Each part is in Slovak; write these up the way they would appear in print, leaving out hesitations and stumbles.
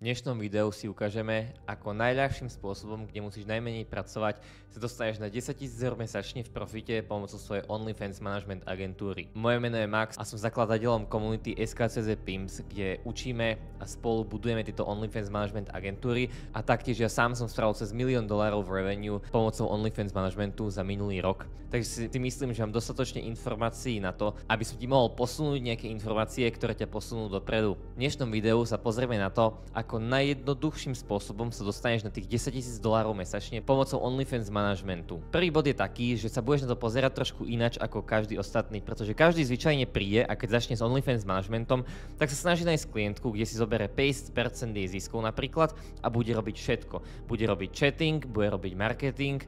V dnešnom videu si ukážeme, ako najľahším spôsobom, kde musíš najmenej pracovať, sa dostaneš na 10 000 eur mesačne v profite pomocou svojej OnlyFans management agentúry. Moje meno je Max a som zakladateľom komunity SKCZ Pimps, kde učíme a spolu budujeme tieto OnlyFans management agentúry a taktiež ja sám som spravil cez $1 000 000 v revenue pomocou OnlyFans managementu za minulý rok. Takže si myslím, že mám dostatočne informácií na to, aby som ti mohol posunúť nejaké informácie, ktoré ťa posunú dopredu. V dnešnom videu sa pozrieme na to, ako najjednoduchším spôsobom sa dostaneš na tých $10 000 mesačne pomocou OnlyFans managementu. Prvý bod je taký, že sa budeš na to pozerať trošku ináč ako každý ostatný, pretože každý zvyčajne príde a keď začne s OnlyFans managementom, tak sa snaží nájsť klientku, kde si zobere 50% jej ziskov napríklad a bude robiť všetko. Bude robiť chatting, bude robiť marketing,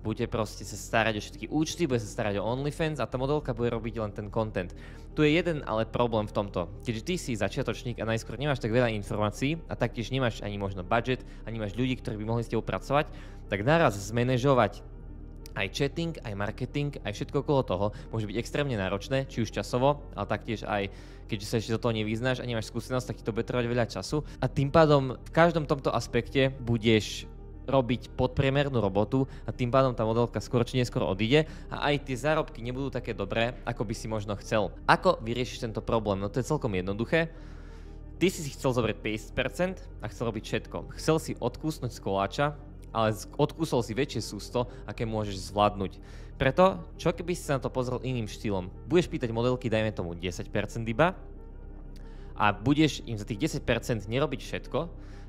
bude proste sa starať o všetky účty, bude sa starať o OnlyFans a tá modelka bude robiť len ten content. Tu je jeden ale problém v tomto. Keďže ty si začiatočník a najskôr nemáš tak veľa informácií a taktiež nemáš ani možno budget, ani máš ľudí, ktorí by mohli s tebou pracovať, tak naraz zmanéžovať aj chatting, aj marketing, aj všetko okolo toho môže byť extrémne náročné, či už časovo, ale taktiež aj keďže sa ešte do toho nevyznáš a nemáš skúsenosť, tak ti to bude trvať veľa času a tým pádom v každom tomto aspekte budeš robiť podpriemernú robotu a tým pádom tá modelka skôr či neskôr odíde a aj tie zárobky nebudú také dobré, ako by si možno chcel. Ako vyriešiš tento problém? No to je celkom jednoduché. Ty si chcel zobrať 50% a chcel robiť všetko. Chcel si odkúsnuť z koláča, ale odkúsol si väčšie sústo, aké môžeš zvládnuť. Preto, čo keby si sa na to pozrel iným štýlom? Budeš pýtať modelky, dajme tomu 10% iba a budeš im za tých 10% nerobiť všetko,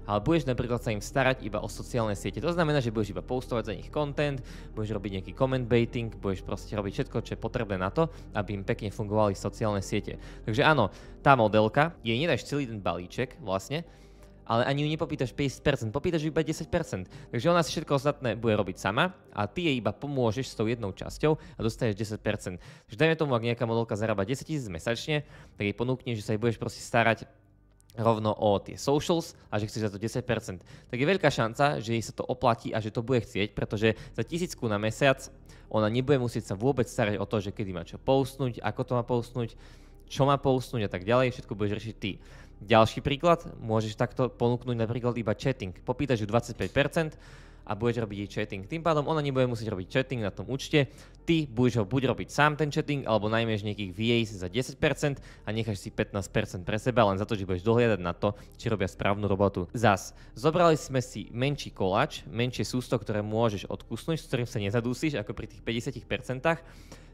ale budeš napríklad sa im starať iba o sociálne siete. To znamená, že budeš iba postovať za nich content, budeš robiť nejaký comment baiting, budeš proste robiť všetko, čo je potrebné na to, aby im pekne fungovali sociálne siete. Takže áno, tá modelka, jej nedáš celý ten balíček vlastne, ale ani ju nepopýtaš 50%, popýtaš ju iba 10%. Takže ona si všetko ostatné bude robiť sama a ty jej iba pomôžeš s tou jednou časťou a dostaneš 10%. Takže dajme tomu, ak nejaká modelka zarába 10 000 mesačne, tak jej ponúkneš, že sa jej budeš proste starať rovno o tie socials a že chceš za to 10%. Tak je veľká šanca, že jej sa to oplatí a že to bude chcieť, pretože za 1000 na mesiac ona nebude musieť sa vôbec starať o to, že kedy má čo postnúť, ako to má postnúť, čo má postnúť a tak ďalej, všetko budeš riešiť ty. Ďalší príklad, môžeš takto ponúknuť napríklad iba chatting. Popýtaš ju 25% a budeš robiť jej chatting. Tým pádom ona nebude musieť robiť chatting na tom účte, ty budeš ho buď robiť sám ten chatting, alebo najmieš nejakých VAs za 10% a necháš si 15% pre seba, len za to, že budeš dohliadať na to, či robia správnu robotu. Zas, zobrali sme si menší koláč, menšie sústo, ktoré môžeš odkusnúť, s ktorým sa nezadúsiš, ako pri tých 50%.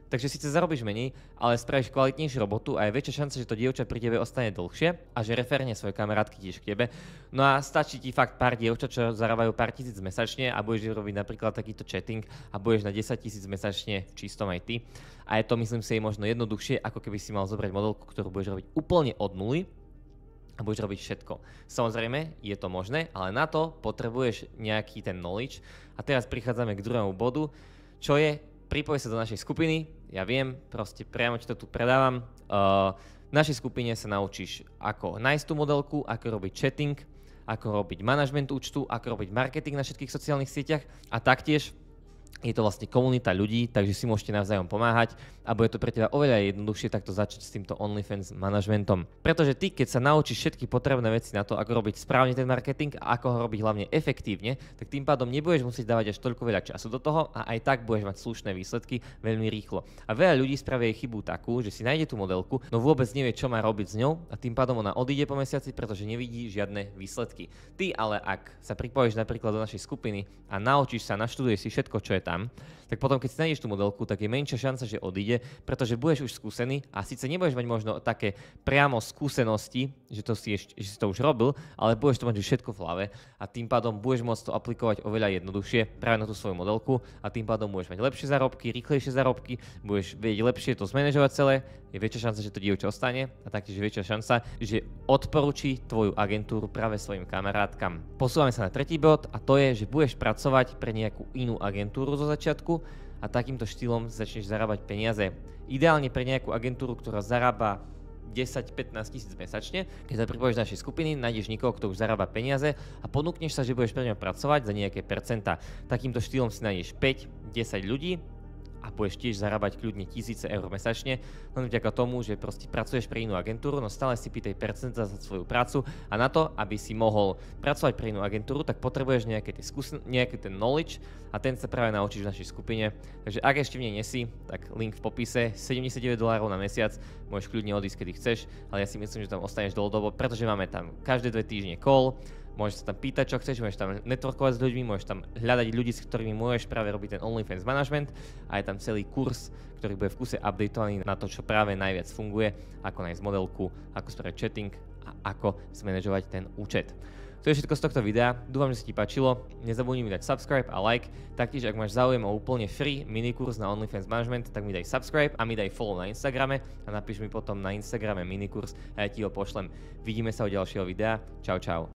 Takže síce zarobíš menej, ale spravíš kvalitnejšiu robotu a je väčšia šanca, že to dievča pri tebe ostane dlhšie a že referne svoje kamarátky tiež k tebe. No a stačí ti fakt pár dievčat, čo zarábajú pár tisíc mesačne a budeš robiť napríklad takýto chatting a budeš na 10 000 mesačne čistom aj ty. A je to, myslím si, možno jednoduchšie, ako keby si mal zobrať modelku, ktorú budeš robiť úplne od nuly a budeš robiť všetko. Samozrejme, je to možné, ale na to potrebuješ nejaký ten knowledge. A teraz prichádzame k druhému bodu, čo je pripoj sa do našej skupiny, ja viem, proste priamo ti to tu predávam. V našej skupine sa naučíš, ako nájsť tú modelku, ako robiť chatting, ako robiť manažment účtu, ako robiť marketing na všetkých sociálnych sieťach a taktiež je to vlastne komunita ľudí, takže si môžete navzájom pomáhať a bude to pre teba oveľa jednoduchšie takto začať s týmto OnlyFans manažmentom. Pretože ty, keď sa naučíš všetky potrebné veci na to, ako robiť správne ten marketing a ako ho robiť hlavne efektívne, tak tým pádom nebudeš musieť dávať až toľko veľa času do toho a aj tak budeš mať slušné výsledky veľmi rýchlo. A veľa ľudí spravia chybu takú, že si nájde tú modelku, no vôbec nevie, čo má robiť s ňou a tým pádom ona odíde po mesiaci, pretože nevidí žiadne výsledky. Ty ale ak sa pripojíš napríklad do našej skupiny a naučíš sa, naštuduješ si všetko, čo je tam, tak potom keď si nájdeš tú modelku, tak je menšia šanca, že odíde, pretože budeš už skúsený a síce nebudeš mať možno také priamo skúsenosti, že si to už robil, ale budeš to mať už všetko v hlave a tým pádom budeš môcť to aplikovať oveľa jednoduchšie práve na tú svoju modelku a tým pádom budeš mať lepšie zárobky, rýchlejšie zárobky, budeš vedieť lepšie to zmanéžovať celé, je väčšia šanca, že to dievča ostane a taktiež je väčšia šanca, že odporúči tvoju agentúru práve svojim kamarátkam. Posúvame sa na tretí bod a to je, že budeš pracovať pre nejakú inú agentúru zo začiatku a takýmto štýlom začneš zarábať peniaze. Ideálne pre nejakú agentúru, ktorá zarába 10-15 tisíc mesačne. Keď sa pripojíš do našej skupiny, nájdeš niekoho, kto už zarába peniaze a ponúkneš sa, že budeš pre ňa pracovať za nejaké percentá. Takýmto štýlom si nájdeš 5-10 ľudí a budeš tiež zarábať kľudne tisíce eur mesačne, len vďaka tomu, že proste pracuješ pre inú agentúru, no stále si pýtaj percenta za svoju prácu a na to, aby si mohol pracovať pre inú agentúru, tak potrebuješ nejaký ten knowledge a ten sa práve naučíš v našej skupine. Takže ak ešte v nej nesi, tak link v popise, $79 na mesiac, môžeš kľudne odísť, kedy chceš, ale ja si myslím, že tam ostaneš dlhodobo, pretože máme tam každé 2 týždne call, môžeš sa tam pýtať, čo chceš, môžeš tam networkovať s ľuďmi, môžeš tam hľadať ľudí, s ktorými môžeš práve robiť ten OnlyFans management a je tam celý kurz, ktorý bude v kuse updatovaný na to, čo práve najviac funguje, ako nájsť modelku, ako spraviť chatting a ako zmanažovať ten účet. To je všetko z tohto videa, dúfam, že sa ti páčilo, nezabudni mi dať subscribe a like, taktiež ak máš záujem o úplne free minikurs na OnlyFans management, tak mi daj subscribe a mi daj follow na Instagrame a napíš mi potom na Instagrame minikurs a ja ti ho pošlem. Vidíme sa u ďalšieho videa, čau čau.